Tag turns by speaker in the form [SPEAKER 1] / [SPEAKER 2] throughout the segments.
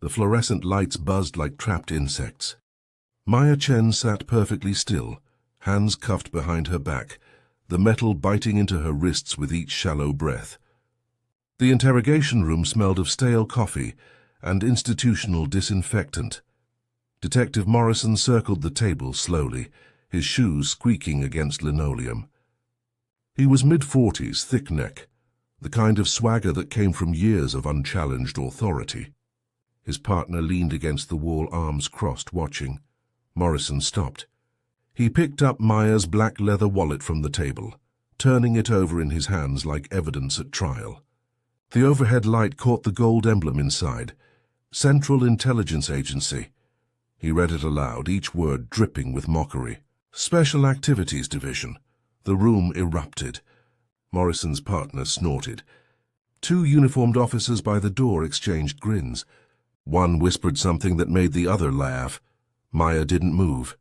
[SPEAKER 1] The fluorescent lights buzzed like trapped insects. Maya Chen sat perfectly still, hands cuffed behind her back, the metal biting into her wrists with each shallow breath. The interrogation room smelled of stale coffee and institutional disinfectant. Detective Morrison circled the table slowly, his shoes squeaking against linoleum. He was mid-40s, thick neck, the kind of swagger that came from years of unchallenged authority. His partner leaned against the wall, arms crossed, watching. Morrison stopped. He picked up Maya's black leather wallet from the table, turning it over in his hands like evidence at trial. The overhead light caught the gold emblem inside. Central Intelligence Agency. He read it aloud, each word dripping with mockery. Special Activities Division. The room erupted. Morrison's partner snorted. Two uniformed officers by the door exchanged grins. One whispered something that made the other laugh. Maya didn't move.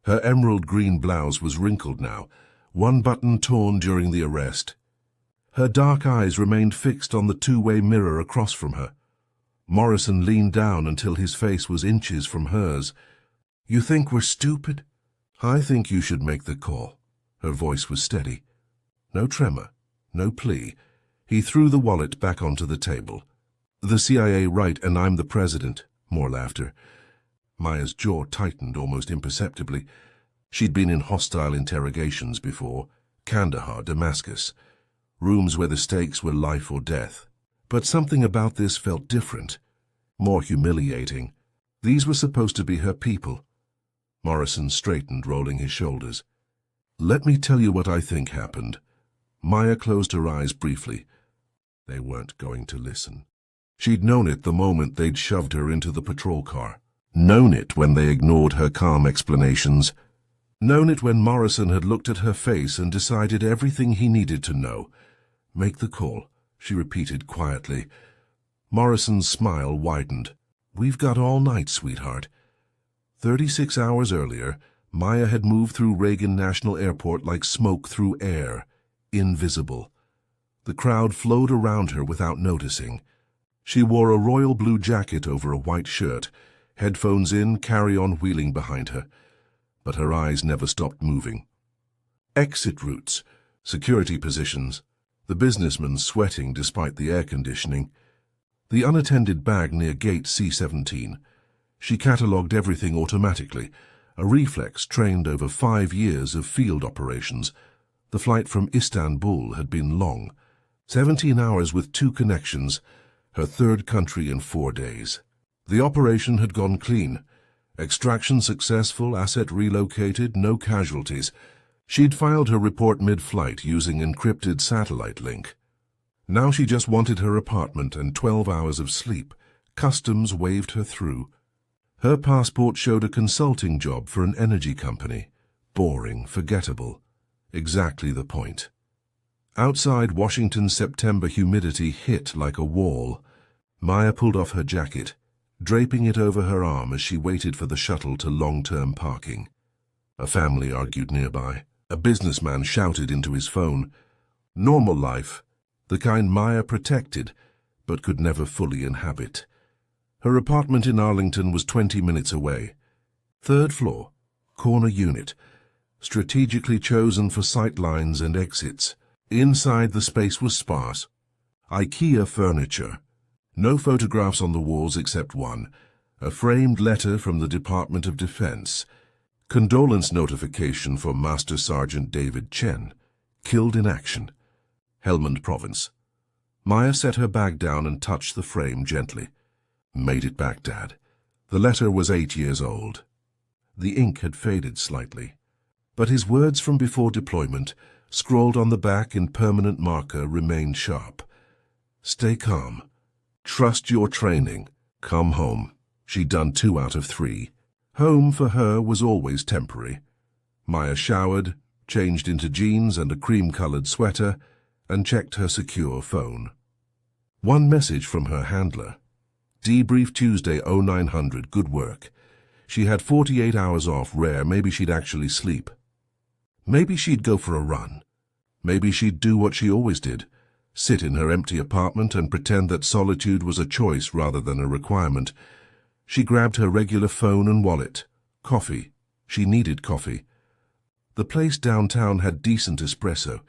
[SPEAKER 1] Her emerald green blouse was wrinkled now, one button torn during the arrest. Her dark eyes remained fixed on the two-way mirror across from her. Morrison leaned down until his face was inches from hers. "You think we're stupid? I think you should make the call." Her voice was steady. No tremor, no plea. He threw the wallet back onto the table. "The CIA right, and I'm the president." More laughter. Maya's jaw tightened almost imperceptibly. She'd been in hostile interrogations before. Kandahar, Damascus. Rooms where the stakes were life or death. But something about this felt different. More humiliating. These were supposed to be her people. Morrison straightened, rolling his shoulders. "Let me tell you what I think happened." Maya closed her eyes briefly. They weren't going to listen. She'd known it the moment they'd shoved her into the patrol car. Known it when they ignored her calm explanations. Known it when Morrison had looked at her face and decided everything he needed to know. "Make the call," she repeated quietly. Morrison's smile widened. "We've got all night, sweetheart." 36 hours earlier, Maya had moved through Reagan National Airport like smoke through air, invisible. The crowd flowed around her without noticing. She wore a royal blue jacket over a white shirt, headphones in, carry-on wheeling behind her. But her eyes never stopped moving. Exit routes, security positions, the businessman sweating despite the air conditioning. The unattended bag near gate C-17. She catalogued everything automatically, a reflex trained over 5 years of field operations. The flight from Istanbul had been long. 17 hours with 2 connections, her third country in 4 days. The operation had gone clean. Extraction successful, asset relocated, no casualties. She'd filed her report mid-flight using encrypted satellite link. Now she just wanted her apartment and 12 hours of sleep. Customs waved her through. Her passport showed a consulting job for an energy company. Boring, forgettable. Exactly the point. Outside, Washington's September humidity hit like a wall. Maya pulled off her jacket, draping it over her arm as she waited for the shuttle to long-term parking. A family argued nearby. A businessman shouted into his phone. Normal life, the kind Maya protected, but could never fully inhabit. Her apartment in Arlington was 20 minutes away. 3rd floor, corner unit, strategically chosen for sightlines and exits. Inside, the space was sparse. IKEA furniture. No photographs on the walls except one, a framed letter from the Department of Defense. Condolence notification for Master Sergeant David Chen, killed in action. Helmand Province. Maya set her bag down and touched the frame gently. Made it back, Dad. The letter was 8 years old. The ink had faded slightly, but his words from before deployment, scrawled on the back in permanent marker, remained sharp. Stay calm. Trust your training. Come home. She'd done 2 out of 3. Home for her was always temporary. Maya showered, changed into jeans and a cream-colored sweater, and checked her secure phone. One message from her handler. Debrief Tuesday 0900, good work. She had 48 hours off, rare, maybe she'd actually sleep. Maybe she'd go for a run. Maybe she'd do what she always did, sit in her empty apartment and pretend that solitude was a choice rather than a requirement. She grabbed her regular phone and wallet. Coffee. She needed coffee. The place downtown had decent espresso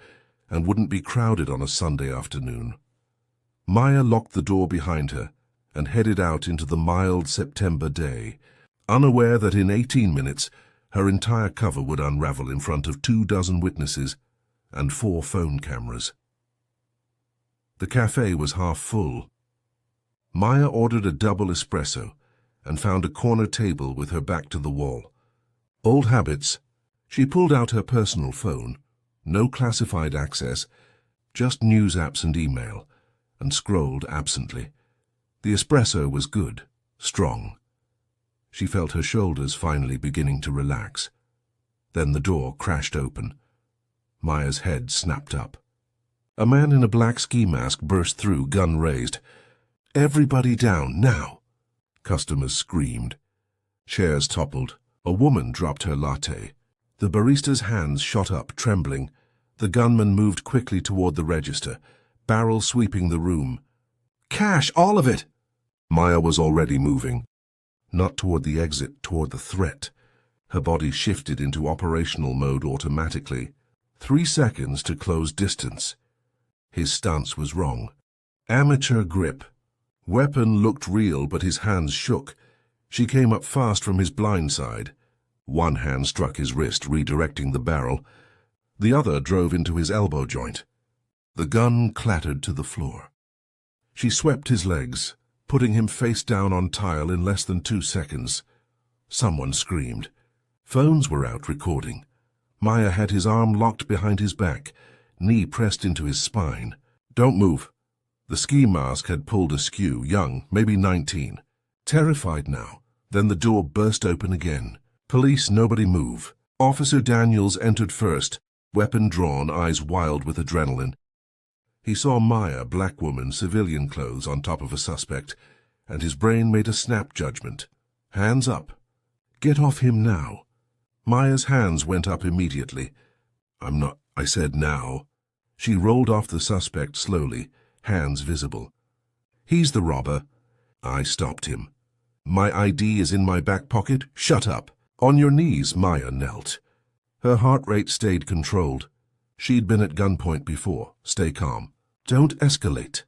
[SPEAKER 1] and wouldn't be crowded on a Sunday afternoon. Maya locked the door behind her and headed out into the mild September day, unaware that in 18 minutes her entire cover would unravel in front of 24 witnesses and 4 phone cameras. The cafe was half full. Maya ordered a double espresso and found a corner table with her back to the wall. Old habits. She pulled out her personal phone, no classified access, just news apps and email, and scrolled absently. The espresso was good, strong. She felt her shoulders finally beginning to relax. Then the door crashed open. Maya's head snapped up. A man in a black ski mask burst through, gun raised. "Everybody down, now!" Customers screamed. Chairs toppled. A woman dropped her latte. The barista's hands shot up, trembling. The gunman moved quickly toward the register, barrel sweeping the room. "Cash, all of it!" Maya was already moving. Not toward the exit, toward the threat. Her body shifted into operational mode automatically. 3 seconds to close distance. His stance was wrong. Amateur grip. Weapon looked real, but his hands shook. She came up fast from his blind side. One hand struck his wrist, redirecting the barrel. The other drove into his elbow joint. The gun clattered to the floor. She swept his legs, putting him face down on tile in less than 2 seconds. Someone screamed. Phones were out recording. Maya had his arm locked behind his back, knee pressed into his spine. "Don't move." The ski mask had pulled askew, young, maybe 19. Terrified now. Then the door burst open again. "Police, nobody move." Officer Daniels entered first, weapon drawn, eyes wild with adrenaline. He saw Maya, black woman, civilian clothes, on top of a suspect, and his brain made a snap judgment. Hands up. "Get off him now." Maya's hands went up immediately. "I'm not," I said, "now." She rolled off the suspect slowly, hands visible. "He's the robber." I stopped him. "My ID is in my back pocket. Shut up." "On your knees," Maya knelt. Her heart rate stayed controlled. She'd been at gunpoint before. Stay calm. "Don't escalate."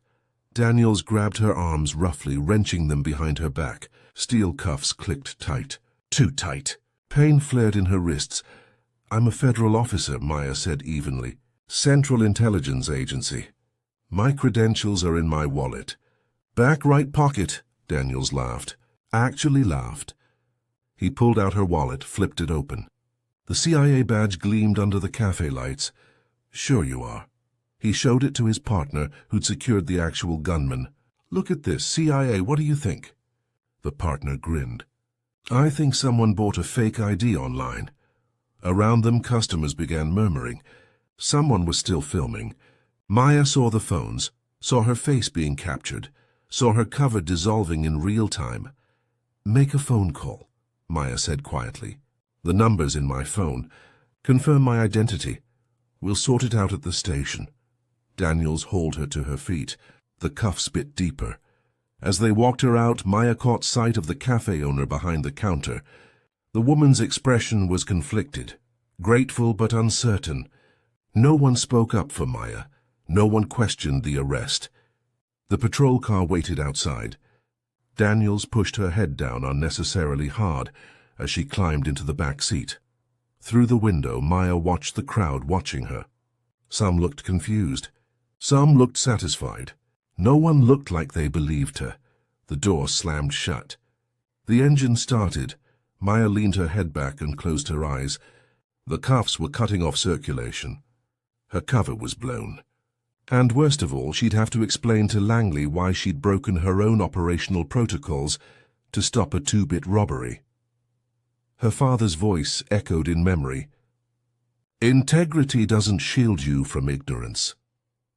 [SPEAKER 1] Daniels grabbed her arms roughly, wrenching them behind her back. Steel cuffs clicked tight. Too tight. Pain flared in her wrists. "I'm a federal officer," Maya said evenly. "Central Intelligence Agency. My credentials are in my wallet." "Back right pocket," Daniels laughed. Actually laughed. He pulled out her wallet, flipped it open. The CIA badge gleamed under the cafe lights. "Sure you are." He showed it to his partner, who'd secured the actual gunman. "Look at this, CIA, what do you think?" The partner grinned. "I think someone bought a fake ID online." Around them, customers began murmuring. Someone was still filming. Maya saw the phones, saw her face being captured, saw her cover dissolving in real time. "Make a phone call," Maya said quietly. "The number's in my phone. Confirm my identity. We'll sort it out at the station." Daniels hauled her to her feet. The cuffs bit deeper. As they walked her out, Maya caught sight of the cafe owner behind the counter. The woman's expression was conflicted, grateful but uncertain. No one spoke up for Maya. No one questioned the arrest. The patrol car waited outside. Daniels pushed her head down unnecessarily hard as she climbed into the back seat. Through the window, Maya watched the crowd watching her. Some looked confused. Some looked satisfied. No one looked like they believed her. The door slammed shut. The engine started. Maya leaned her head back and closed her eyes. The cuffs were cutting off circulation. Her cover was blown. And worst of all, she'd have to explain to Langley why she'd broken her own operational protocols to stop a 2-bit robbery. Her father's voice echoed in memory. "Integrity doesn't shield you from ignorance."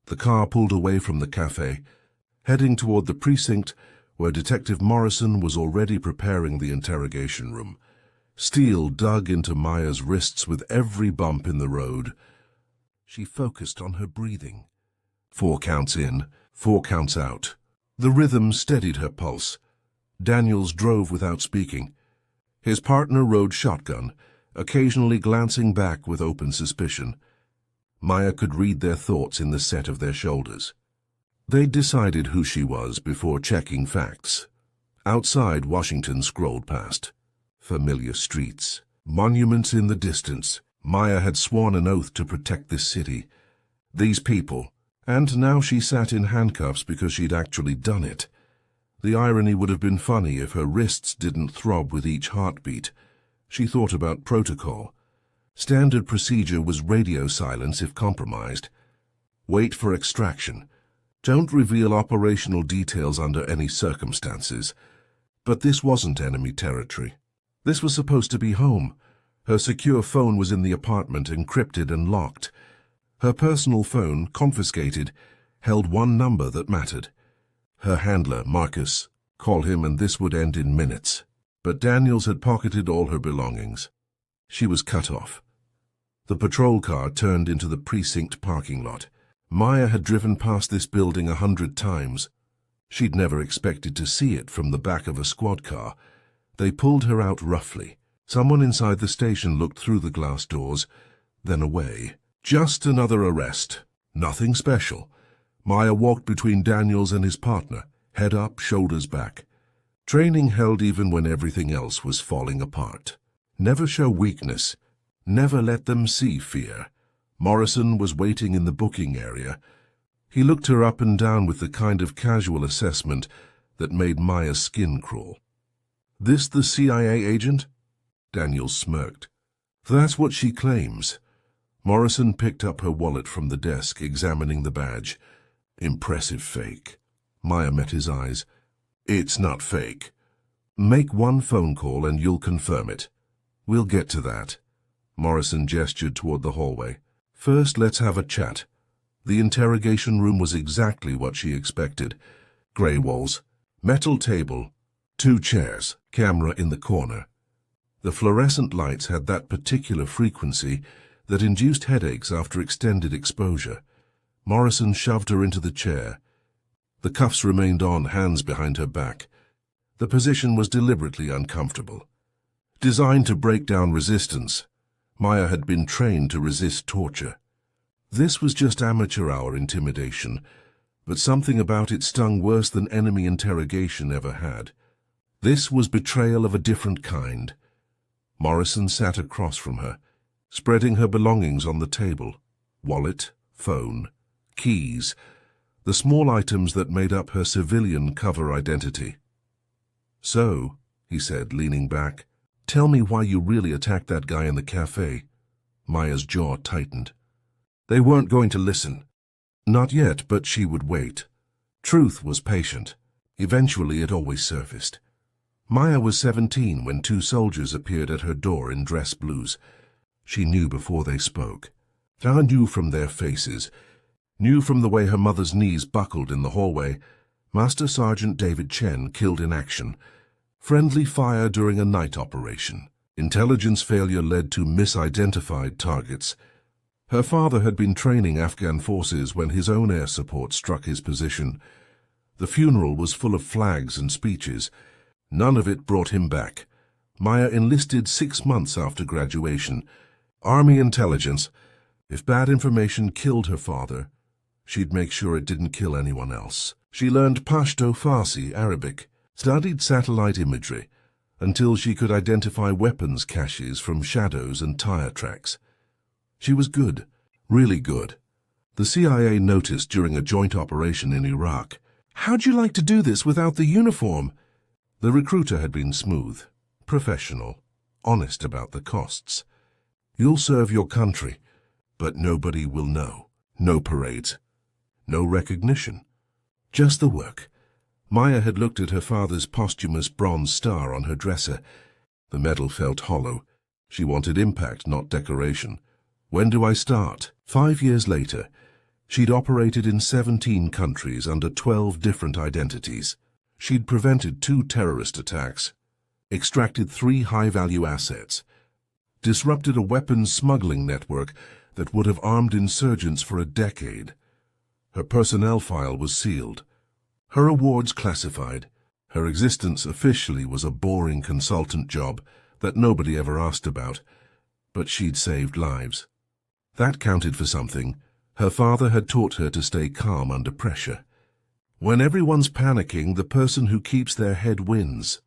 [SPEAKER 1] The car pulled away from the cafe, heading toward the precinct where Detective Morrison was already preparing the interrogation room. Steel dug into Maya's wrists with every bump in the road. She focused on her breathing. 4 counts in, 4 counts out. The rhythm steadied her pulse. Daniels drove without speaking. His partner rode shotgun, occasionally glancing back with open suspicion. Maya could read their thoughts in the set of their shoulders. They'd decided who she was before checking facts. Outside, Washington scrolled past. Familiar streets, monuments in the distance. Maya had sworn an oath to protect this city. These people. And now she sat in handcuffs because she'd actually done it. The irony would have been funny if her wrists didn't throb with each heartbeat. She thought about protocol. Standard procedure was radio silence if compromised. Wait for extraction. Don't reveal operational details under any circumstances. But this wasn't enemy territory. This was supposed to be home. Her secure phone was in the apartment, encrypted and locked. Her personal phone, confiscated, held one number that mattered. Her handler, Marcus. Call him and this would end in minutes. But Daniels had pocketed all her belongings. She was cut off. The patrol car turned into the precinct parking lot. Maya had driven past this building 100 times. She'd never expected to see it from the back of a squad car. They pulled her out roughly. Someone inside the station looked through the glass doors, then away. Just another arrest. Nothing special. Maya walked between Daniels and his partner, head up, shoulders back. Training held even when everything else was falling apart. Never show weakness. Never let them see fear. Morrison was waiting in the booking area. He looked her up and down with the kind of casual assessment that made Maya's skin crawl. This the CIA agent? Daniels smirked. That's what she claims. Morrison picked up her wallet from the desk, examining the badge. Impressive fake. Maya met his eyes. It's not fake. Make one phone call and you'll confirm it. We'll get to that. Morrison gestured toward the hallway. First, let's have a chat. The interrogation room was exactly what she expected. Grey walls, metal table, 2 chairs, camera in the corner. The fluorescent lights had that particular frequency that induced headaches after extended exposure. Morrison shoved her into the chair. The cuffs remained on, hands behind her back. The position was deliberately uncomfortable. Designed to break down resistance, Maya had been trained to resist torture. This was just amateur-hour intimidation, but something about it stung worse than enemy interrogation ever had. This was betrayal of a different kind. Morrison sat across from her, spreading her belongings on the table. Wallet, phone, keys, the small items that made up her civilian cover identity. So, he said, leaning back, tell me why you really attacked that guy in the cafe. Maya's jaw tightened. They weren't going to listen. Not yet, but she would wait. Truth was patient. Eventually it always surfaced. Maya was 17 when 2 soldiers appeared at her door in dress blues. She knew before they spoke. I knew from their faces, knew from the way her mother's knees buckled in the hallway. Master Sergeant David Chen killed in action. Friendly fire during a night operation. Intelligence failure led to misidentified targets. Her father had been training Afghan forces when his own air support struck his position. The funeral was full of flags and speeches. None of it brought him back. Maya enlisted 6 months after graduation. Army intelligence. If bad information killed her father, she'd make sure it didn't kill anyone else. She learned Pashto, Farsi, Arabic, studied satellite imagery, until she could identify weapons caches from shadows and tire tracks. She was good, really good. The CIA noticed during a joint operation in Iraq. How'd you like to do this without the uniform? The recruiter had been smooth, professional, honest about the costs. You'll serve your country, but nobody will know. No parades, no recognition, just the work. Maya had looked at her father's posthumous bronze star on her dresser. The medal felt hollow. She wanted impact, not decoration. When do I start? 5 years later, she'd operated in 17 countries under 12 different identities. She'd prevented 2 terrorist attacks, extracted 3 high-value assets, disrupted a weapons smuggling network that would have armed insurgents for a decade. Her personnel file was sealed. Her awards classified. Her existence officially was a boring consultant job that nobody ever asked about, but she'd saved lives. That counted for something. Her father had taught her to stay calm under pressure. When everyone's panicking, the person who keeps their head wins.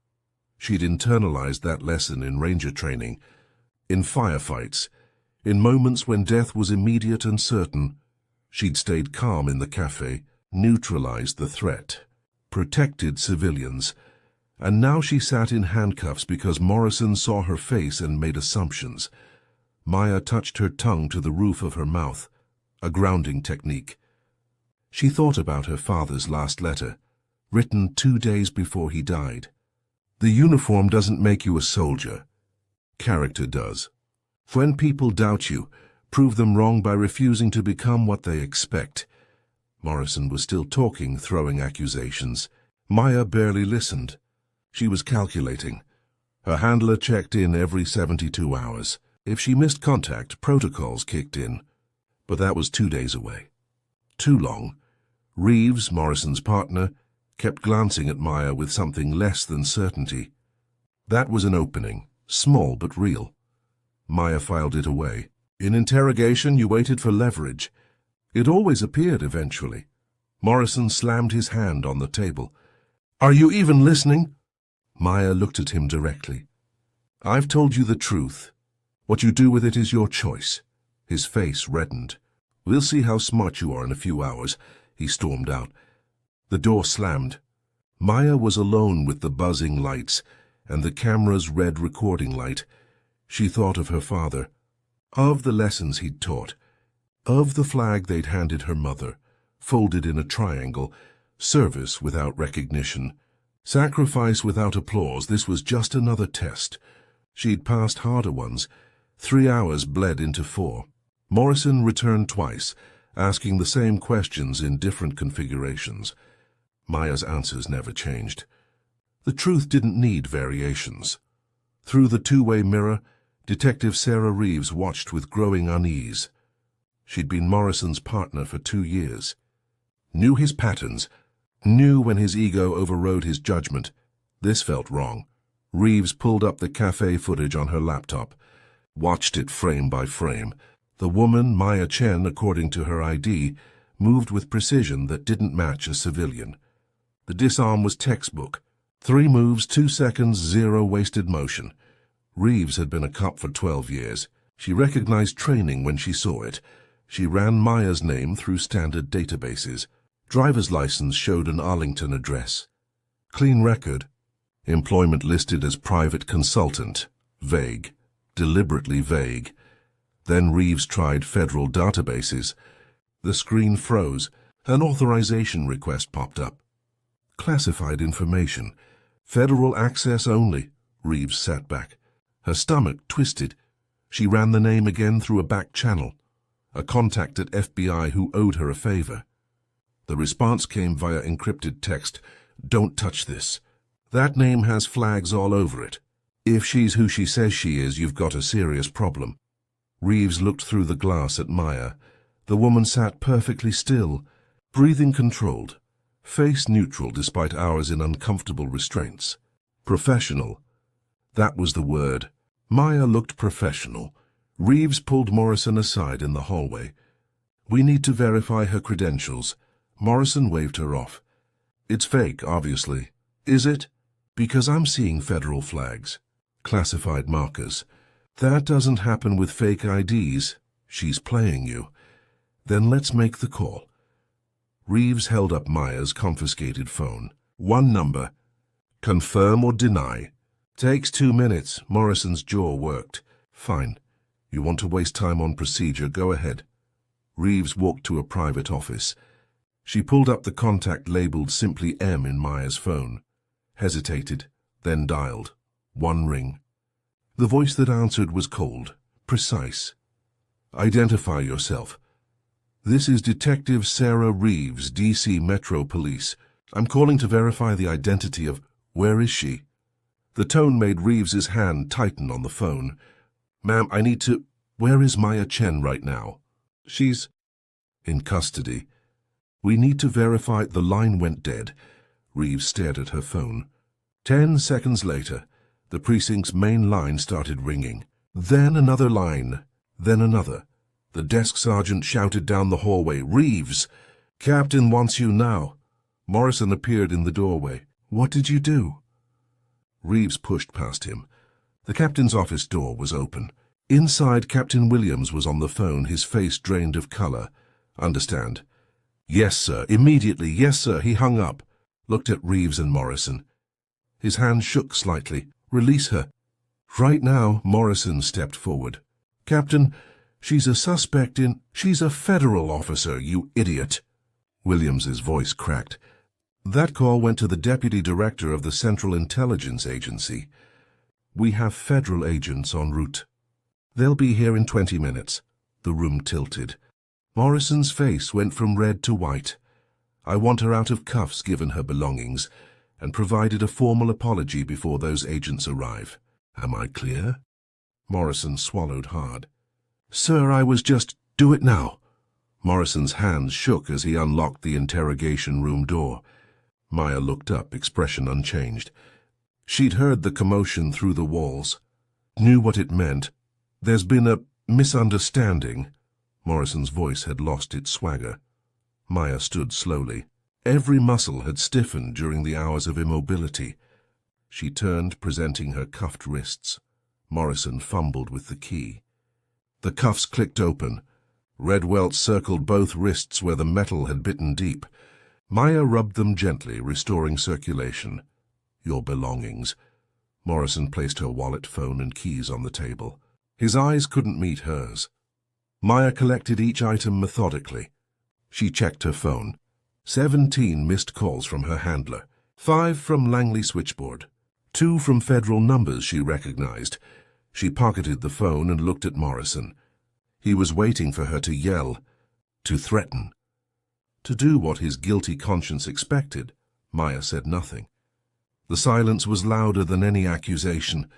[SPEAKER 1] She'd internalized that lesson in ranger training, in firefights, in moments when death was immediate and certain. She'd stayed calm in the cafe, neutralized the threat, protected civilians, and now she sat in handcuffs because Morrison saw her face and made assumptions. Maya touched her tongue to the roof of her mouth, a grounding technique. She thought about her father's last letter, written 2 days before he died. The uniform doesn't make you a soldier. Character does. When people doubt you, prove them wrong by refusing to become what they expect. Morrison was still talking, throwing accusations. Maya barely listened. She was calculating. Her handler checked in every 72 hours. If she missed contact, protocols kicked in. But that was 2 days away. Too long. Reeves, Morrison's partner, kept glancing at Maya with something less than certainty. That was an opening, small but real. Maya filed it away. In interrogation, you waited for leverage. It always appeared eventually. Morrison slammed his hand on the table. Are you even listening? Maya looked at him directly. I've told you the truth. What you do with it is your choice. His face reddened. We'll see how smart you are in a few hours. He stormed out. The door slammed. Maya was alone with the buzzing lights and the camera's red recording light. She thought of her father, of the lessons he'd taught, of the flag they'd handed her mother, folded in a triangle, service without recognition, sacrifice without applause. This was just another test. She'd passed harder ones. 3 hours bled into 4. Morrison returned twice, asking the same questions in different configurations. Maya's answers never changed. The truth didn't need variations. Through the two-way mirror, Detective Sarah Reeves watched with growing unease. She'd been Morrison's partner for 2 years. Knew his patterns, knew when his ego overrode his judgment. This felt wrong. Reeves pulled up the cafe footage on her laptop, watched it frame by frame. The woman, Maya Chen, according to her ID, moved with precision that didn't match a civilian. The disarm was textbook. 3 moves, 2 seconds, 0 wasted motion. Reeves had been a cop for 12 years. She recognized training when she saw it. She ran Maya's name through standard databases. Driver's license showed an Arlington address. Clean record. Employment listed as private consultant. Vague. Deliberately vague. Then Reeves tried federal databases. The screen froze. An authorization request popped up. Classified information. Federal access only. Reeves sat back. Her stomach twisted. She ran the name again through a back channel. A contact at FBI who owed her a favor. The response came via encrypted text. Don't touch this. That name has flags all over it. If she's who she says she is, you've got a serious problem. Reeves looked through the glass at Maya. The woman sat perfectly still, breathing controlled, face neutral despite hours in uncomfortable restraints. Professional. That was the word. Maya looked professional. Reeves pulled Morrison aside in the hallway. We need to verify her credentials. Morrison waved her off. It's fake, obviously. Is it? Because I'm seeing federal flags. Classified markers. That doesn't happen with fake IDs. She's playing you. Then let's make the call. Reeves held up Maya's confiscated phone. 1 number. Confirm or deny. Takes 2 minutes. Morrison's jaw worked. Fine. You want to waste time on procedure, go ahead. Reeves walked to a private office. She pulled up the contact labeled simply M in Maya's phone. Hesitated, then dialed. 1 ring. The voice that answered was cold, precise. Identify yourself. This is Detective Sarah Reeves, D.C. Metro Police. I'm calling to verify the identity of... Where is she? The tone made Reeves's hand tighten on the phone. Ma'am, I need to... Where is Maya Chen right now? She's... in custody. We need to verify the line went dead. Reeves stared at her phone. 10 seconds later, the precinct's main line started ringing. Then another line, then another. The desk sergeant shouted down the hallway, "Reeves! Captain wants you now." Morrison appeared in the doorway. "What did you do?" Reeves pushed past him. The captain's office door was open. Inside, Captain Williams was on the phone, his face drained of color. "Understand?" "Yes, sir. Immediately. Yes, sir." He hung up, looked at Reeves and Morrison. His hand shook slightly. "Release her." "Right now." Morrison stepped forward. "Captain, she's a suspect in—" "She's a federal officer, you idiot." Williams's voice cracked. "That call went to the deputy director of the Central Intelligence Agency. We have federal agents en route. They'll be here in 20 minutes. The room tilted. Morrison's face went from red to white. "I want her out of cuffs, given her belongings, and provided a formal apology before those agents arrive. Am I clear?" Morrison swallowed hard. "Sir, I was just— Do it now." Morrison's hands shook as he unlocked the interrogation room door. Maya looked up, expression unchanged. She'd heard the commotion through the walls, knew what it meant. "There's been a misunderstanding." Morrison's voice had lost its swagger. Maya stood slowly. Every muscle had stiffened during the hours of immobility. She turned, presenting her cuffed wrists. Morrison fumbled with the key. The cuffs clicked open. Red welts circled both wrists where the metal had bitten deep. Maya rubbed them gently, restoring circulation. "Your belongings." Morrison placed her wallet, phone, and keys on the table. His eyes couldn't meet hers. Maya collected each item methodically. She checked her phone. 17 missed calls from her handler. 5 from Langley switchboard. 2 from federal numbers she recognized. She pocketed the phone and looked at Morrison. He was waiting for her to yell, to threaten, to do what his guilty conscience expected. Maya said nothing. The silence was louder than any accusation.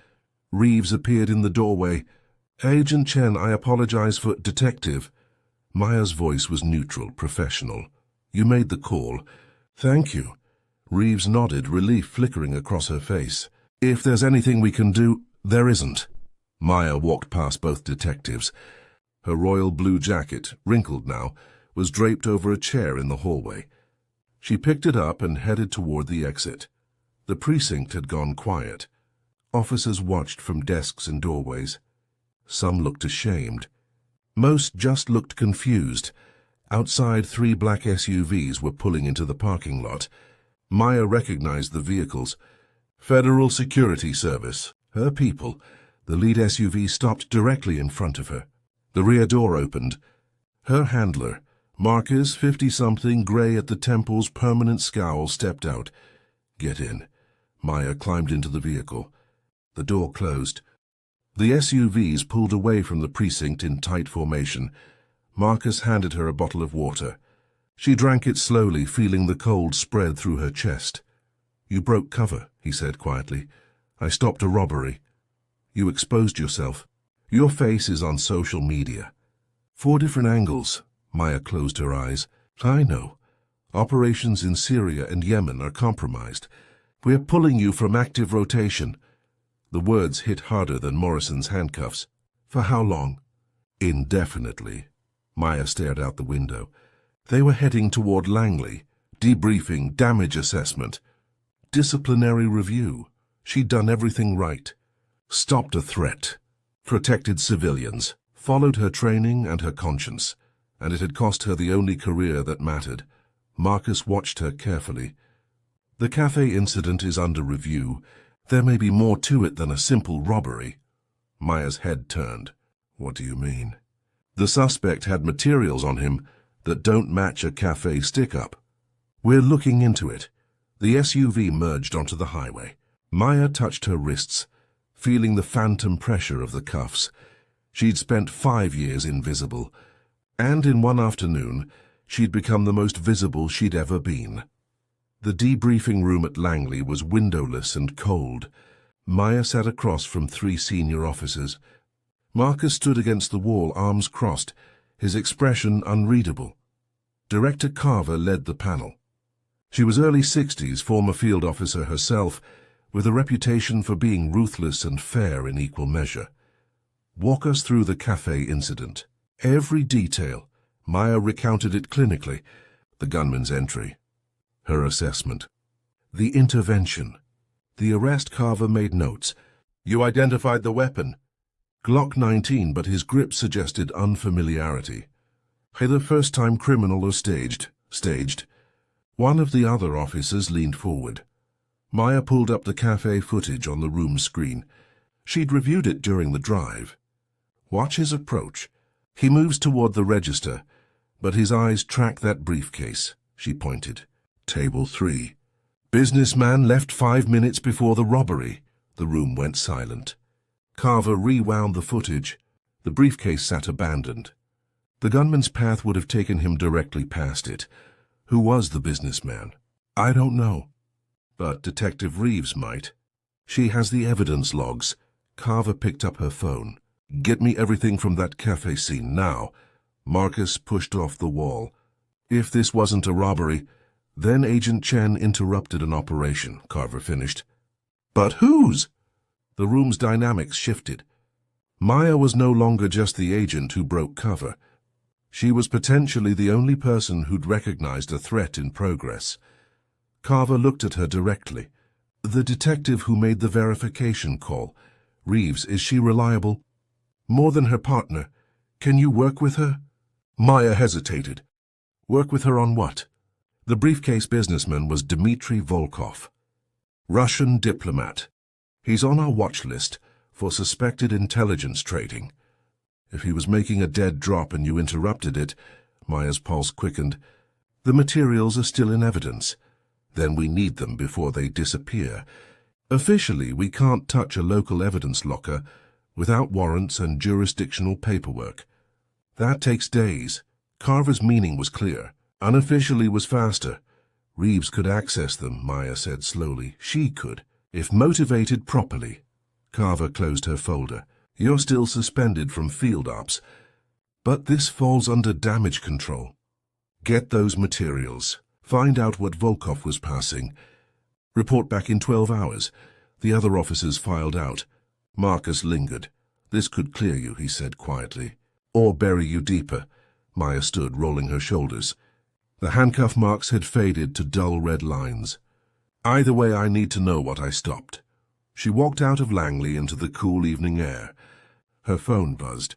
[SPEAKER 1] Reeves appeared in the doorway. "Agent Chen, I apologize for—" "Detective." Maya's voice was neutral, professional. "You made the call." "Thank you." Reeves nodded, relief flickering across her face. "If there's anything we can do—" "There isn't." Maya walked past both detectives. Her royal blue jacket, wrinkled now, was draped over a chair in the hallway. She picked it up and headed toward the exit. The precinct had gone quiet. Officers watched from desks and doorways. Some looked ashamed. Most just looked confused. Outside, 3 black SUVs were pulling into the parking lot. Maya recognized the vehicles. Federal Security Service. Her people. The lead SUV stopped directly in front of her. The rear door opened. Her handler, Marcus, 50-something, gray at the temples, permanent scowl, stepped out. "Get in." Maya climbed into the vehicle. The door closed. The SUVs pulled away from the precinct in tight formation. Marcus handed her a bottle of water. She drank it slowly, feeling the cold spread through her chest. "You broke cover," he said quietly. "I stopped a robbery. You exposed yourself. Your face is on social media." 4 different angles. Maya closed her eyes. "I know. Operations in Syria and Yemen are compromised. We're pulling you from active rotation." The words hit harder than Morrison's handcuffs. "For how long?" "Indefinitely." Maya stared out the window. They were heading toward Langley. Debriefing, damage assessment, disciplinary review. She'd done everything right. Stopped a threat. Protected civilians. Followed her training and her conscience. And it had cost her the only career that mattered. Marcus watched her carefully. "The cafe incident is under review. There may be more to it than a simple robbery." Maya's head turned. "What do you mean?" "The suspect had materials on him that don't match a cafe stick-up. We're looking into it." The SUV merged onto the highway. Maya touched her wrists, feeling the phantom pressure of the cuffs. She'd spent 5 years invisible, and in one afternoon, she'd become the most visible she'd ever been. The debriefing room at Langley was windowless and cold. Maya sat across from 3 senior officers. Marcus stood against the wall, arms crossed, his expression unreadable. Director Carver led the panel. She was early 60s, former field officer herself, with a reputation for being ruthless and fair in equal measure. Walk us through the cafe incident. Every detail. Maya recounted it clinically. The gunman's entry. Her assessment. The intervention. The arrest. Carver made notes. You identified the weapon. Glock 19, but his grip suggested unfamiliarity. Either first-time criminal or staged. One of the other officers leaned forward. Maya pulled up the cafe footage on the room screen. She'd reviewed it during the drive. Watch his approach. He moves toward the register, but his eyes track that briefcase. She pointed. Table 3. Businessman left 5 minutes before the robbery. The room went silent. Carver rewound the footage. The briefcase sat abandoned. The gunman's path would have taken him directly past it. Who was the businessman? I don't know. But Detective Reeves might. She has the evidence logs. Carver picked up her phone. Get me everything from that cafe scene now. Marcus pushed off the wall. If this wasn't a robbery, then Agent Chen interrupted an operation, Carver finished. But whose? The room's dynamics shifted. Maya was no longer just the agent who broke cover. She was potentially the only person who'd recognized a threat in progress. Carver looked at her directly. The detective who made the verification call. Reeves, is she reliable? More than her partner. Can you work with her? Maya hesitated. Work with her on what? The briefcase businessman was Dmitry Volkov. Russian diplomat. He's on our watch list for suspected intelligence trading. If he was making a dead drop and you interrupted it, Maya's pulse quickened. The materials are still in evidence. Then we need them before they disappear. Officially, we can't touch a local evidence locker without warrants and jurisdictional paperwork. That takes days. Carver's meaning was clear. Unofficially was faster. Reeves could access them, Maya said slowly. She could, if motivated properly. Carver closed her folder. You're still suspended from field ops, but this falls under damage control. Get those materials. Find out what Volkov was passing. Report back in 12 hours. The other officers filed out. Marcus lingered. This could clear you, he said quietly. Or bury you deeper. Maya stood, rolling her shoulders. The handcuff marks had faded to dull red lines. Either way, I need to know what I stopped. She walked out of Langley into the cool evening air. Her phone buzzed.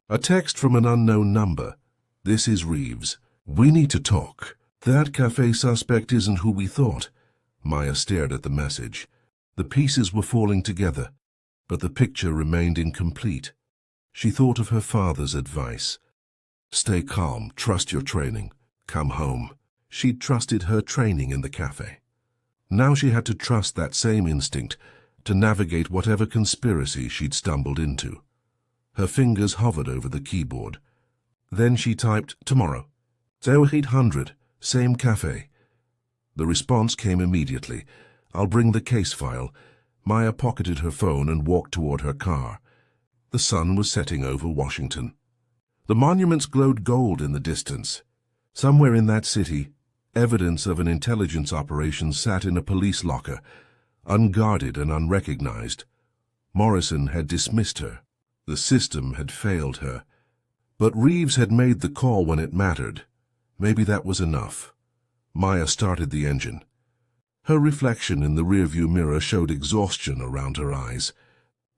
[SPEAKER 1] A text from an unknown number. This is Reeves. We need to talk. That cafe suspect isn't who we thought. Maya stared at the message. The pieces were falling together, but the picture remained incomplete. She thought of her father's advice. Stay calm, trust your training, come home. She'd trusted her training in the cafe. Now she had to trust that same instinct to navigate whatever conspiracy she'd stumbled into. Her fingers hovered over the keyboard. Then she typed, tomorrow. 0800, same cafe. The response came immediately. I'll bring the case file. Maya pocketed her phone and walked toward her car. The sun was setting over Washington. The monuments glowed gold in the distance. Somewhere in that city, evidence of an intelligence operation sat in a police locker, unguarded and unrecognized. Morrison had dismissed her. The system had failed her. But Reeves had made the call when it mattered. Maybe that was enough. Maya started the engine. Her reflection in the rearview mirror showed exhaustion around her eyes,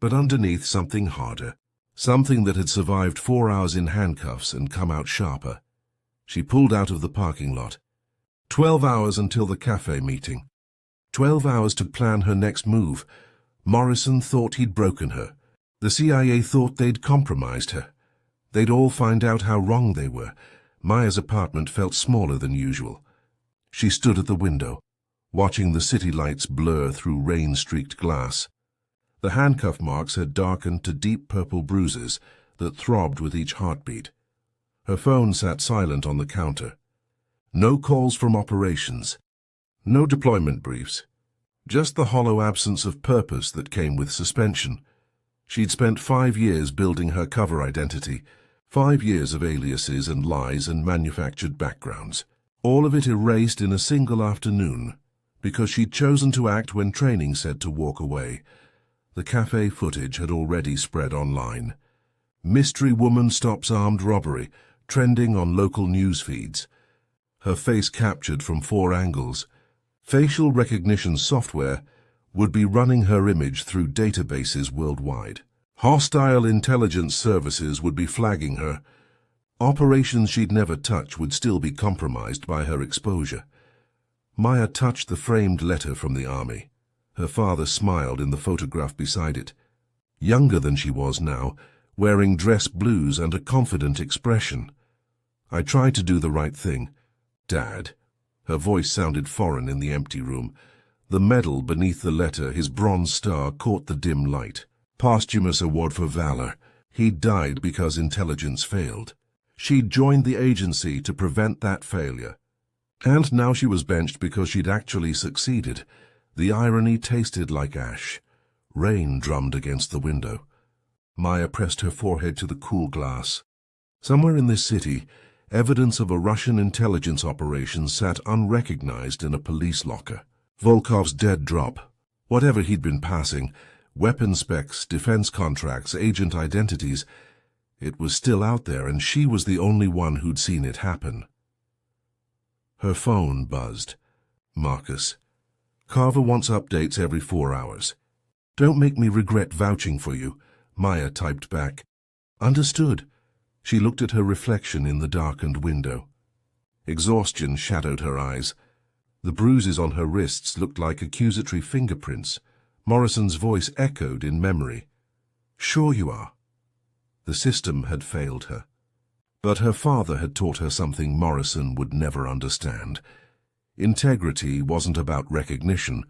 [SPEAKER 1] but underneath something harder, something that had survived 4 hours in handcuffs and come out sharper. She pulled out of the parking lot. 12 hours until the cafe meeting. 12 hours to plan her next move. Morrison thought he'd broken her. The CIA thought they'd compromised her. They'd all find out how wrong they were. Maya's apartment felt smaller than usual. She stood at the window, watching the city lights blur through rain-streaked glass. The handcuff marks had darkened to deep purple bruises that throbbed with each heartbeat. Her phone sat silent on the counter. No calls from operations. No deployment briefs. Just the hollow absence of purpose that came with suspension. She'd spent 5 years building her cover identity, 5 years of aliases and lies and manufactured backgrounds. All of it erased in a single afternoon, because she'd chosen to act when training said to walk away. The cafe footage had already spread online. Mystery woman stops armed robbery, trending on local news feeds. Her face captured from 4 angles. Facial recognition software would be running her image through databases worldwide. Hostile intelligence services would be flagging her. Operations she'd never touch would still be compromised by her exposure. Maya touched the framed letter from the army. Her father smiled in the photograph beside it. Younger than she was now, wearing dress blues and a confident expression. I tried to do the right thing, Dad. Her voice sounded foreign in the empty room. The medal beneath the letter, his bronze star, caught the dim light. Posthumous award for valor. He'd died because intelligence failed. She'd joined the agency to prevent that failure. And now she was benched because she'd actually succeeded. The irony tasted like ash. Rain drummed against the window. Maya pressed her forehead to the cool glass. Somewhere in this city, evidence of a Russian intelligence operation sat unrecognized in a police locker. Volkov's dead drop. Whatever he'd been passing, weapon specs, defense contracts, agent identities, it was still out there, and she was the only one who'd seen it happen. Her phone buzzed. Marcus. Carver wants updates every 4 hours. Don't make me regret vouching for you, Maya typed back. Understood. She looked at her reflection in the darkened window. Exhaustion shadowed her eyes. The bruises on her wrists looked like accusatory fingerprints. Morrison's voice echoed in memory. Sure you are. The system had failed her. But her father had taught her something Morrison would never understand. Integrity wasn't about recognition.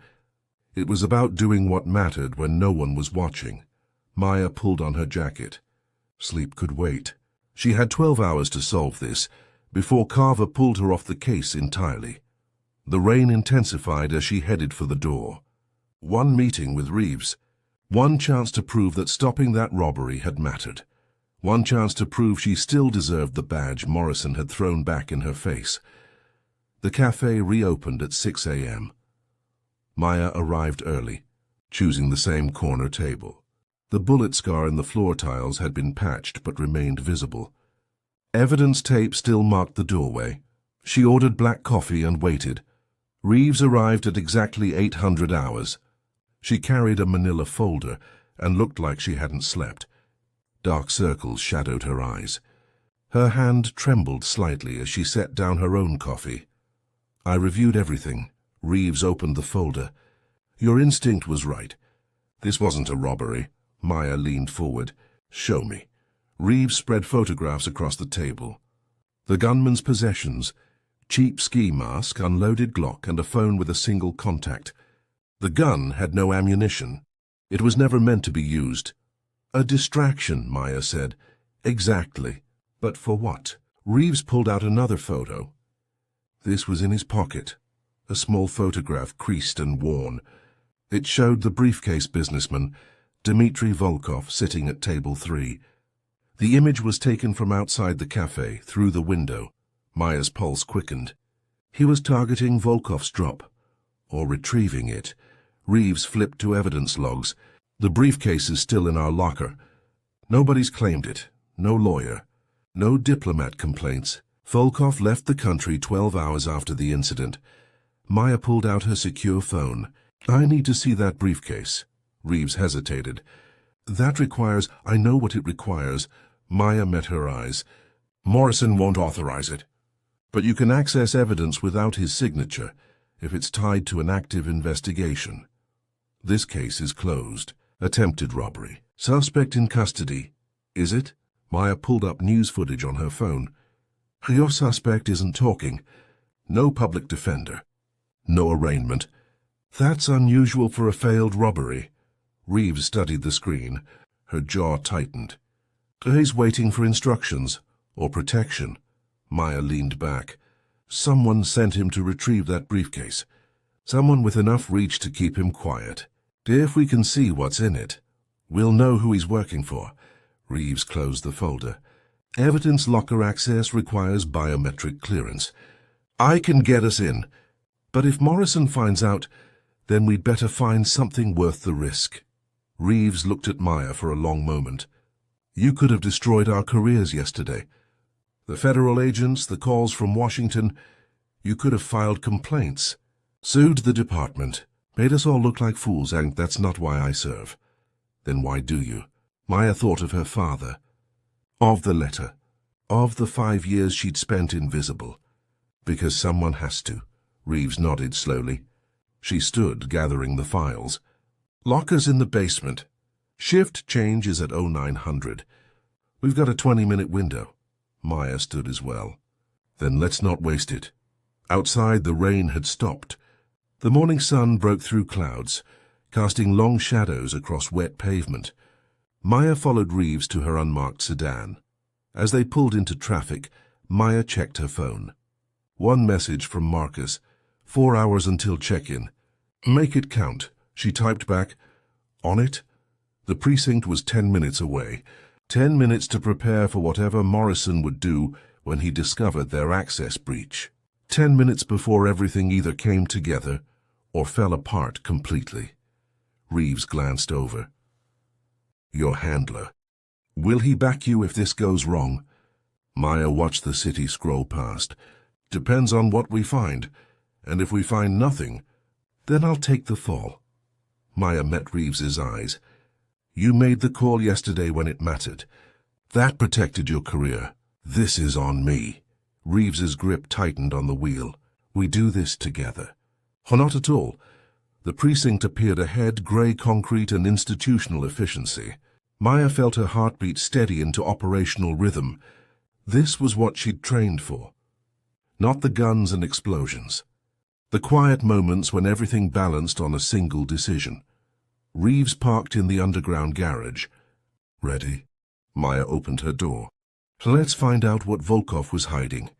[SPEAKER 1] It was about doing what mattered when no one was watching. Maya pulled on her jacket. Sleep could wait. She had 12 hours to solve this, before Carver pulled her off the case entirely. The rain intensified as she headed for the door. One meeting with Reeves. One chance to prove that stopping that robbery had mattered. One chance to prove she still deserved the badge Morrison had thrown back in her face. The cafe reopened at 6 a.m. Maya arrived early, choosing the same corner table. The bullet scar in the floor tiles had been patched but remained visible. Evidence tape still marked the doorway. She ordered black coffee and waited. Reeves arrived at exactly 800 hours. She carried a manila folder and looked like she hadn't slept. Dark circles shadowed her eyes. Her hand trembled slightly as she set down her own coffee. I reviewed everything. Reeves opened the folder. Your instinct was right. This wasn't a robbery. Maya leaned forward. Show me. Reeves spread photographs across the table. The gunman's possessions: cheap ski mask, unloaded Glock, and a phone with a single contact. The gun had no ammunition. It was never meant to be used. A distraction, Maya said. Exactly. But for what? Reeves pulled out another photo. This was in his pocket. A small photograph, creased and worn. It showed the briefcase businessman, Dmitry Volkov, sitting at table 3. The image was taken from outside the cafe, through the window. Maya's pulse quickened. He was targeting Volkov's drop, or retrieving it. Reeves flipped to evidence logs. The briefcase is still in our locker. Nobody's claimed it. No lawyer. No diplomat complaints. Volkov left the country 12 hours after the incident. Maya pulled out her secure phone. I need to see that briefcase. Reeves hesitated. That requires... I know what it requires. Maya met her eyes. Morrison won't authorize it. But you can access evidence without his signature, if it's tied to an active investigation. This case is closed. Attempted robbery. Suspect in custody. Is it? Maya pulled up news footage on her phone. Your suspect isn't talking. No public defender. No arraignment. That's unusual for a failed robbery. Reeves studied the screen. Her jaw tightened. He's waiting for instructions, or protection. Maya leaned back. Someone sent him to retrieve that briefcase. Someone with enough reach to keep him quiet. If we can see what's in it, we'll know who he's working for. Reeves closed the folder. Evidence locker access requires biometric clearance. I can get us in, but if Morrison finds out, then we'd better find something worth the risk. Reeves looked at Maya for a long moment. You could have destroyed our careers yesterday. The federal agents, the calls from Washington, you could have filed complaints, sued the department, made us all look like fools, and that's not why I serve. Then why do you? Maya thought of her father, of the letter, of the 5 years she'd spent invisible. Because someone has to. Reeves nodded slowly. She stood, gathering the files. Lockers in the basement. Shift change is at 0900. We've got a 20-minute window. Maya stood as well. Then let's not waste it. Outside, the rain had stopped. The morning sun broke through clouds, casting long shadows across wet pavement. Maya followed Reeves to her unmarked sedan. As they pulled into traffic, Maya checked her phone. One message from Marcus. 4 hours until check-in. Make it count, she typed back. On it? The precinct was 10 minutes away. 10 minutes to prepare for whatever Morrison would do when he discovered their access breach. 10 minutes before everything either came together or fell apart completely. Reeves glanced over. Your handler. Will he back you if this goes wrong? Maya watched the city scroll past. Depends on what we find, and if we find nothing, then I'll take the fall. Maya met Reeves's eyes. You made the call yesterday when it mattered. That protected your career. This is on me. Reeves's grip tightened on the wheel. We do this together. Oh, not at all. The precinct appeared ahead, grey concrete and institutional efficiency. Maya felt her heartbeat steady into operational rhythm. This was what she'd trained for. Not the guns and explosions. The quiet moments when everything balanced on a single decision. Reeves parked in the underground garage. Ready? Maya opened her door. Let's find out what Volkov was hiding.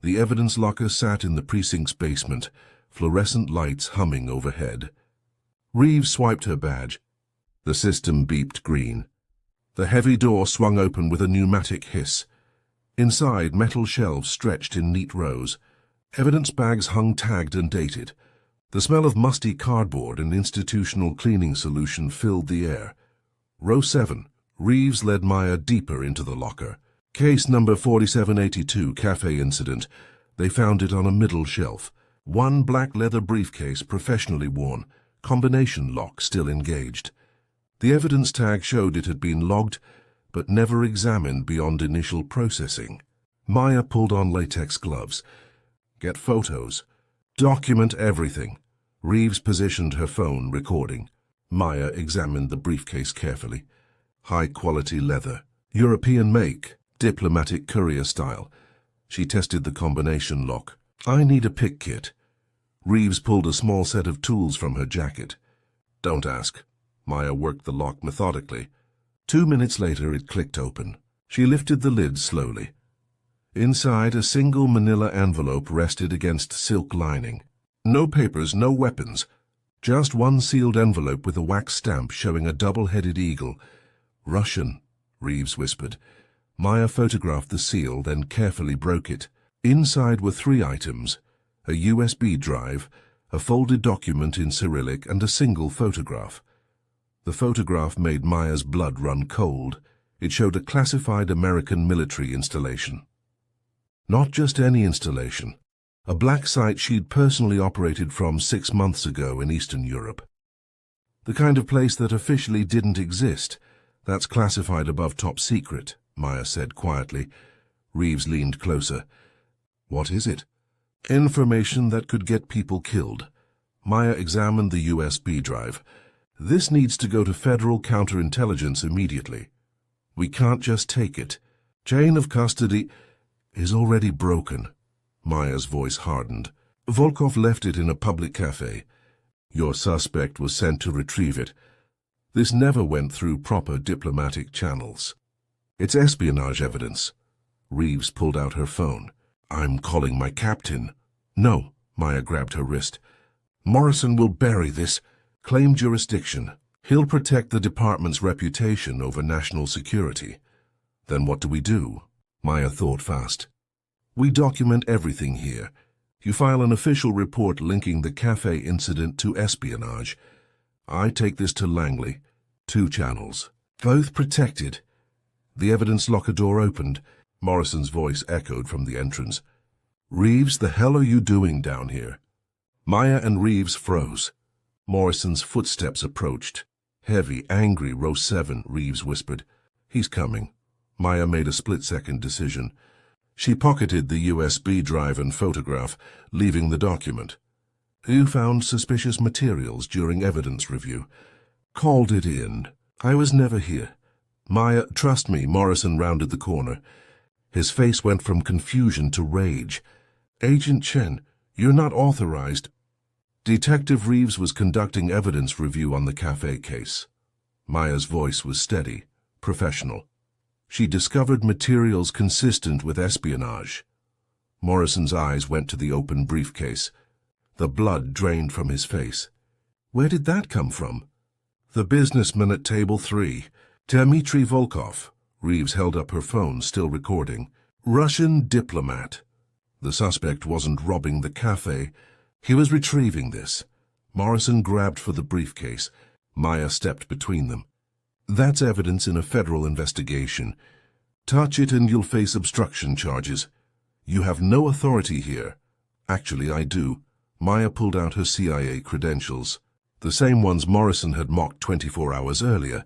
[SPEAKER 1] The evidence locker sat in the precinct's basement, fluorescent lights humming overhead. Reeves swiped her badge. The system beeped green. The heavy door swung open with a pneumatic hiss. Inside, metal shelves stretched in neat rows. Evidence bags hung tagged and dated. The smell of musty cardboard and institutional cleaning solution filled the air. Row 7. Reeves led Maya deeper into the locker. Case number 4782, cafe incident. They found it on a middle shelf. One black leather briefcase, professionally worn. Combination lock still engaged. The evidence tag showed it had been logged, but never examined beyond initial processing. Maya pulled on latex gloves. Get photos. Document everything. Reeves positioned her phone, recording. Maya examined the briefcase carefully. High-quality leather. European make. Diplomatic courier style. She tested the combination lock. I need a pick kit. Reeves pulled a small set of tools from her jacket. Don't ask. Maya worked the lock methodically. 2 minutes later, it clicked open. She lifted the lid slowly. Inside, a single manila envelope rested against silk lining. No papers, no weapons. Just one sealed envelope with a wax stamp showing a double-headed eagle. Russian, Reeves whispered. Maya photographed the seal, then carefully broke it. Inside were 3 items: a USB drive, a folded document in Cyrillic, and a single photograph. The photograph made Maya's blood run cold. It showed a classified American military installation. Not just any installation. A black site she'd personally operated from 6 months ago in Eastern Europe. The kind of place that officially didn't exist. That's classified above top secret, Maya said quietly. Reeves leaned closer. What is it? Information that could get people killed. Maya examined the USB drive. This needs to go to Federal Counterintelligence immediately. We can't just take it. Chain of custody is already broken. Maya's voice hardened. Volkov left it in a public cafe. Your suspect was sent to retrieve it. This never went through proper diplomatic channels. It's espionage evidence. Reeves pulled out her phone. I'm calling my captain. No, Maya grabbed her wrist. Morrison will bury this. Claim jurisdiction. He'll protect the department's reputation over national security. Then what do we do? Maya thought fast. We document everything here. You file an official report linking the cafe incident to espionage. I take this to Langley. 2 channels. Both protected. The evidence locker door opened. Morrison's voice echoed from the entrance. Reeves, the hell are you doing down here? Maya and Reeves froze. Morrison's footsteps approached. Heavy, angry, row 7, Reeves whispered. He's coming. Maya made a split-second decision. She pocketed the USB drive and photograph, leaving the document. You found suspicious materials during evidence review. Called it in. I was never here. Maya, trust me, Morrison rounded the corner. His face went from confusion to rage. Agent Chen, you're not authorized. Detective Reeves was conducting evidence review on the cafe case. Maya's voice was steady, professional. She discovered materials consistent with espionage. Morrison's eyes went to the open briefcase. The blood drained from his face. Where did that come from? The businessman at table 3, Dmitry Volkov. Reeves held up her phone, still recording. Russian diplomat. The suspect wasn't robbing the cafe. He was retrieving this. Morrison grabbed for the briefcase. Maya stepped between them. That's evidence in a federal investigation. Touch it and you'll face obstruction charges. You have no authority here. Actually, I do. Maya pulled out her CIA credentials, the same ones Morrison had mocked 24 hours earlier.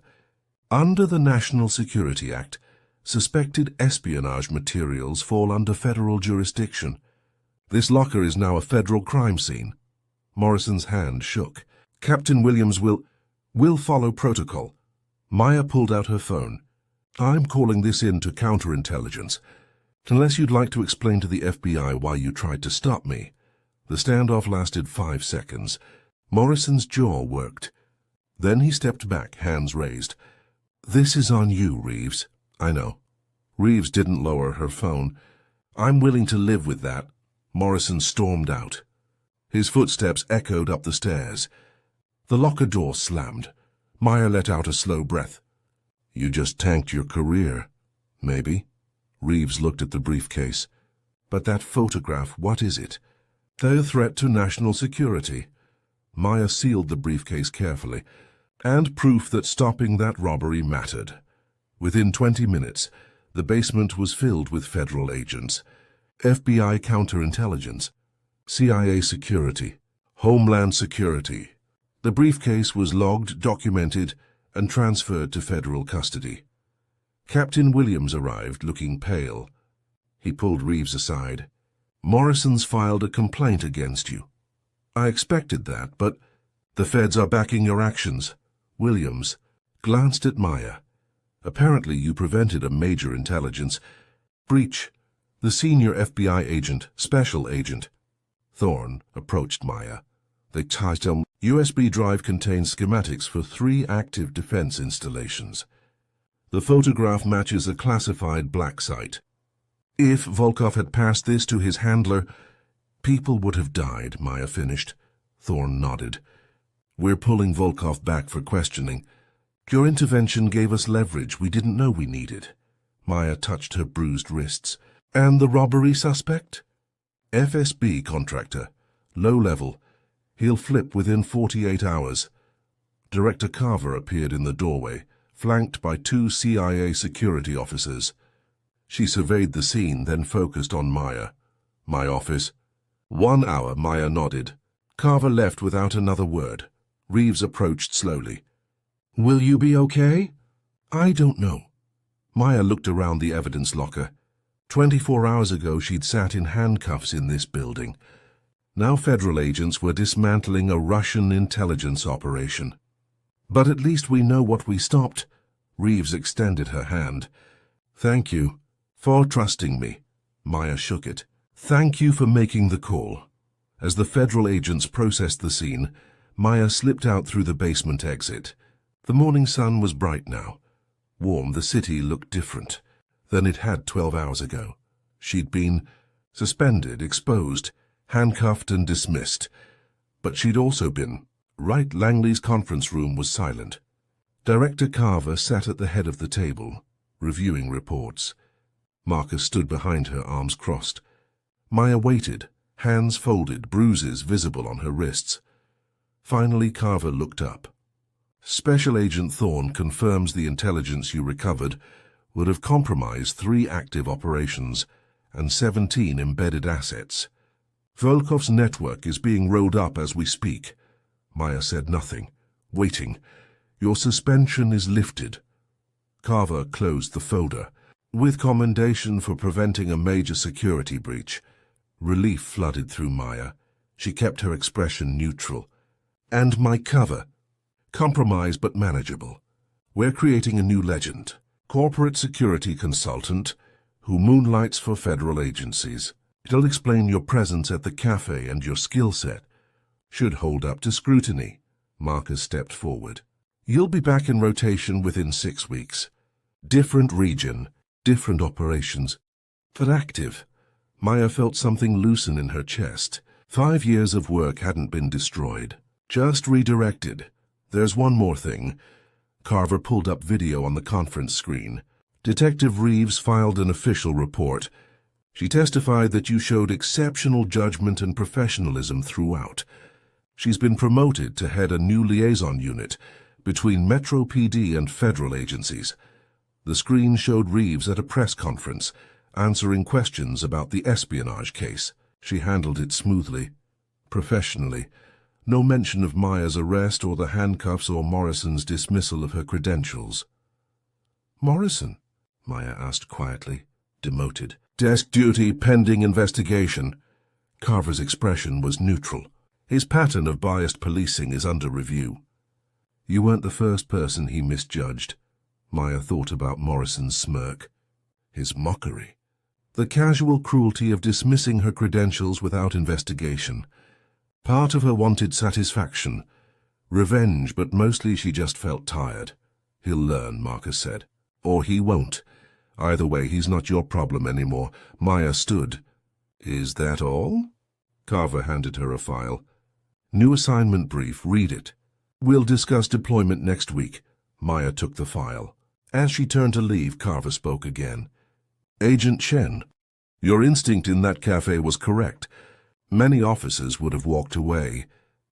[SPEAKER 1] Under the National Security Act, suspected espionage materials fall under federal jurisdiction. This locker is now a federal crime scene. Morrison's hand shook. Captain Williams will follow protocol. Maya pulled out her phone. I'm calling this in to counterintelligence. Unless you'd like to explain to the FBI why you tried to stop me. The standoff lasted 5 seconds. Morrison's jaw worked. Then he stepped back, hands raised. This is on you, Reeves. I know. Reeves didn't lower her phone. I'm willing to live with that. Morrison stormed out. His footsteps echoed up the stairs. The locker door slammed. Maya let out a slow breath. You just tanked your career. Maybe. Reeves looked at the briefcase. But that photograph, what is it? They're a threat to national security. Maya sealed the briefcase carefully, and proof that stopping that robbery mattered. Within 20 minutes, the basement was filled with federal agents. FBI counterintelligence, CIA security, Homeland Security. The briefcase was logged, documented, and transferred to federal custody. Captain Williams arrived, looking pale. He pulled Reeves aside. Morrison's filed a complaint against you. I expected that, but the feds are backing your actions. Williams glanced at Maya. Apparently you prevented a major intelligence breach. The senior FBI agent, special agent. Thorne approached Maya. They tied him. USB drive contains schematics for 3 active defense installations. The photograph matches a classified black site. If Volkov had passed this to his handler, people would have died, Maya finished. Thorne nodded. We're pulling Volkov back for questioning. Your intervention gave us leverage we didn't know we needed. Maya touched her bruised wrists. And the robbery suspect? FSB contractor. Low level. He'll flip within 48 hours. Director Carver appeared in the doorway, flanked by 2 CIA security officers. She surveyed the scene, then focused on Maya. My office. 1 hour, Maya nodded. Carver left without another word. Reeves approached slowly. Will you be okay? I don't know. Maya looked around the evidence locker. 24 hours ago she'd sat in handcuffs in this building. Now federal agents were dismantling a Russian intelligence operation. But at least we know what we stopped. Reeves extended her hand. Thank you for trusting me. Maya shook it. Thank you for making the call. As the federal agents processed the scene, Maya slipped out through the basement exit. The morning sun was bright now. Warm, the city looked different than it had 12 hours ago. She'd been suspended, exposed, handcuffed and dismissed. But she'd also been. Right, Langley's conference room was silent. Director Carver sat at the head of the table, reviewing reports. Marcus stood behind her, arms crossed. Maya waited, hands folded, bruises visible on her wrists. Finally, Carver looked up. Special Agent Thorne confirms the intelligence you recovered would have compromised 3 active operations and 17 embedded assets. Volkov's network is being rolled up as we speak. Maya said nothing, waiting. Your suspension is lifted. Carver closed the folder. With commendation for preventing a major security breach. Relief flooded through Maya. She kept her expression neutral. And my cover. Compromised but manageable. We're creating a new legend. Corporate security consultant who moonlights for federal agencies. It'll explain your presence at the cafe and your skill set. Should hold up to scrutiny. Marcus stepped forward. You'll be back in rotation within 6 weeks. Different region, different operations. But active. Maya felt something loosen in her chest. 5 years of work hadn't been destroyed. Just redirected. There's one more thing. Carver pulled up video on the conference screen. Detective Reeves filed an official report. She testified that you showed exceptional judgment and professionalism throughout. She's been promoted to head a new liaison unit between Metro PD and federal agencies. The screen showed Reeves at a press conference, answering questions about the espionage case. She handled it smoothly, professionally. No mention of Maya's arrest or the handcuffs or Morrison's dismissal of her credentials. Morrison? Maya asked quietly, demoted. Desk duty pending investigation. Carver's expression was neutral. His pattern of biased policing is under review. You weren't the first person he misjudged. Maya thought about Morrison's smirk. His mockery. The casual cruelty of dismissing her credentials without investigation. Part of her wanted satisfaction. Revenge, but mostly she just felt tired. He'll learn, Marcus said. Or he won't. Either way, he's not your problem anymore. Maya stood. Is that all? Carver handed her a file. New assignment brief, read it. We'll discuss deployment next week. Maya took the file. As she turned to leave, Carver spoke again. Agent Chen, your instinct in that cafe was correct. Many officers would have walked away.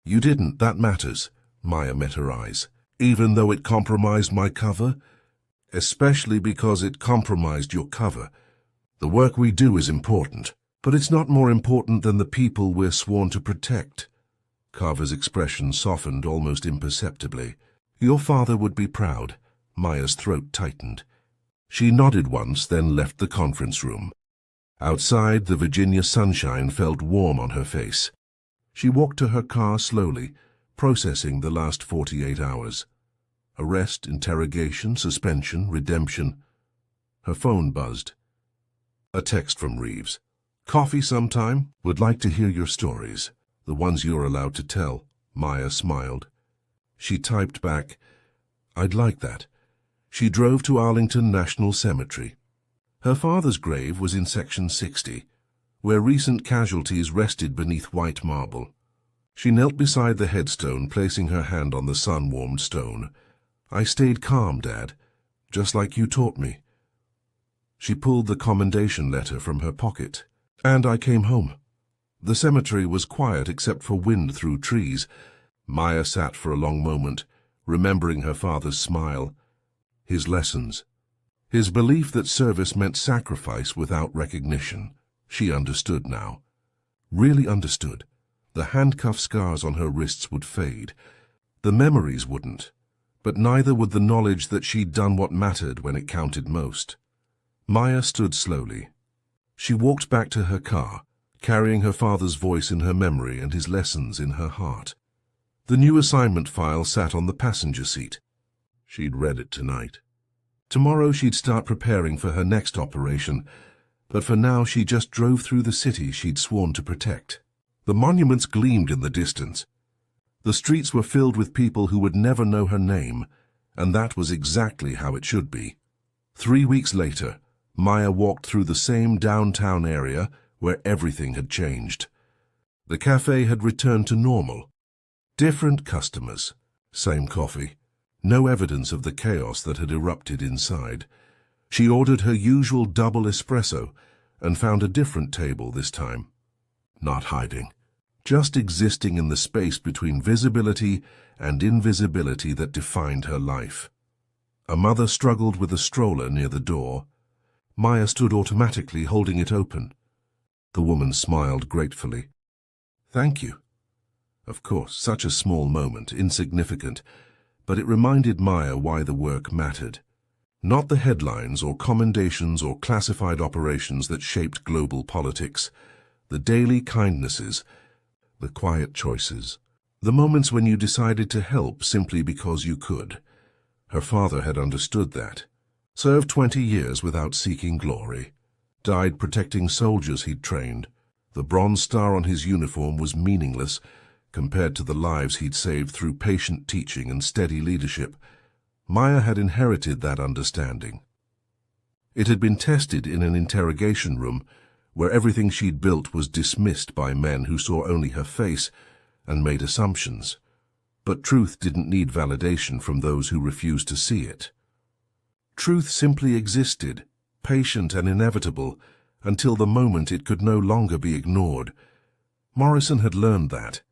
[SPEAKER 1] You didn't, that matters. Maya met her eyes. Even though it compromised my cover? Especially because it compromised your cover. The work we do is important, but it's not more important than the people we're sworn to protect. Carver's expression softened almost imperceptibly. Your father would be proud. Maya's throat tightened. She nodded once, then left the conference room. Outside, the Virginia sunshine felt warm on her face. She walked to her car slowly, processing the last 48 hours. Arrest, interrogation, suspension, redemption. Her phone buzzed. A text from Reeves. Coffee sometime? Would like to hear your stories. The ones you're allowed to tell. Maya smiled. She typed back, I'd like that. She drove to Arlington National Cemetery. Her father's grave was in Section 60, where recent casualties rested beneath white marble. She knelt beside the headstone, placing her hand on the sun-warmed stone. I stayed calm, Dad, just like you taught me. She pulled the commendation letter from her pocket. And I came home. The cemetery was quiet except for wind through trees. Maya sat for a long moment, remembering her father's smile, his lessons, his belief that service meant sacrifice without recognition. She understood now. Really understood. The handcuff scars on her wrists would fade. The memories wouldn't. But neither would the knowledge that she'd done what mattered when it counted most. Maya stood slowly. She walked back to her car, carrying her father's voice in her memory and his lessons in her heart. The new assignment file sat on the passenger seat. She'd read it tonight. Tomorrow she'd start preparing for her next operation, but for now she just drove through the city she'd sworn to protect. The monuments gleamed in the distance. The streets were filled with people who would never know her name, and that was exactly how it should be. 3 weeks later, Maya walked through the same downtown area where everything had changed. The cafe had returned to normal. Different customers, same coffee, no evidence of the chaos that had erupted inside. She ordered her usual double espresso and found a different table this time. Not hiding, just existing in the space between visibility and invisibility that defined her life. A mother struggled with a stroller near the door. Maya stood automatically, holding it open. The woman smiled gratefully. "Thank you." Of course, such a small moment, insignificant, but it reminded Maya why the work mattered. Not the headlines or commendations or classified operations that shaped global politics. The daily kindnesses, the quiet choices, the moments when you decided to help simply because you could. Her father had understood that. Served 20 years without seeking glory. Died protecting soldiers he'd trained. The bronze star on his uniform was meaningless compared to the lives he'd saved through patient teaching and steady leadership. Maya had inherited that understanding. It had been tested in an interrogation room where everything she'd built was dismissed by men who saw only her face and made assumptions. But truth didn't need validation from those who refused to see it. Truth simply existed, patient and inevitable, until the moment it could no longer be ignored. Morrison had learned that.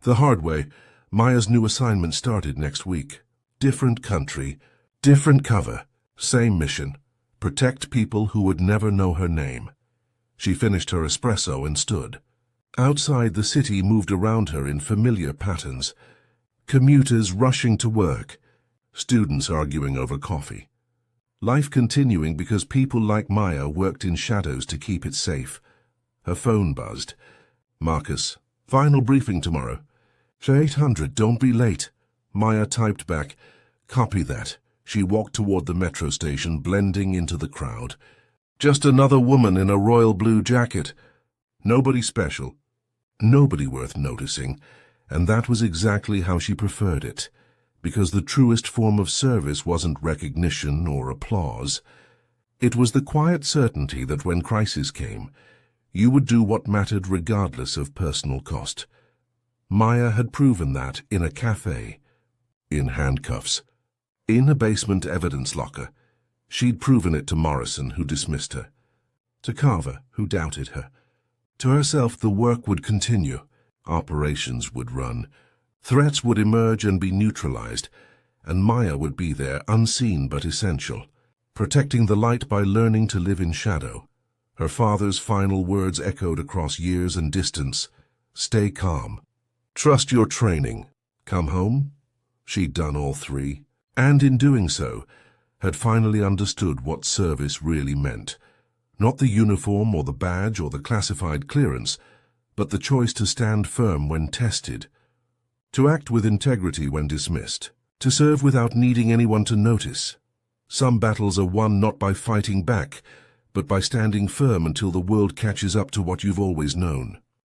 [SPEAKER 1] The hard way. Maya's new assignment started next week. Different country, different cover, same mission. Protect people who would never know her name. She finished her espresso and stood. Outside, the city moved around her in familiar patterns. Commuters rushing to work. Students arguing over coffee. Life continuing because people like Maya worked in shadows to keep it safe. Her phone buzzed. "Marcus, final briefing tomorrow. Say 800, don't be late." Maya typed back, "Copy that." She walked toward the metro station, blending into the crowd. Just another woman in a royal blue jacket. Nobody special. Nobody worth noticing. And that was exactly how she preferred it. Because the truest form of service wasn't recognition or applause. It was the quiet certainty that when crisis came, you would do what mattered regardless of personal cost. Maya had proven that in a cafe, in handcuffs, in a basement evidence locker. She'd proven it to Morrison, who dismissed her. To Carver, who doubted her. To herself, the work would continue. Operations would run. Threats would emerge and be neutralized, and Maya would be there, unseen but essential, protecting the light by learning to live in shadow. Her father's final words echoed across years and distance. Stay calm. Trust your training. Come home? She'd done all three, and in doing so, had finally understood what service really meant. Not the uniform or the badge or the classified clearance, but the choice to stand firm when tested, to act with integrity when dismissed, to serve without needing anyone to notice. Some battles are won not by fighting back, but by standing firm until the world catches up to what you've always known.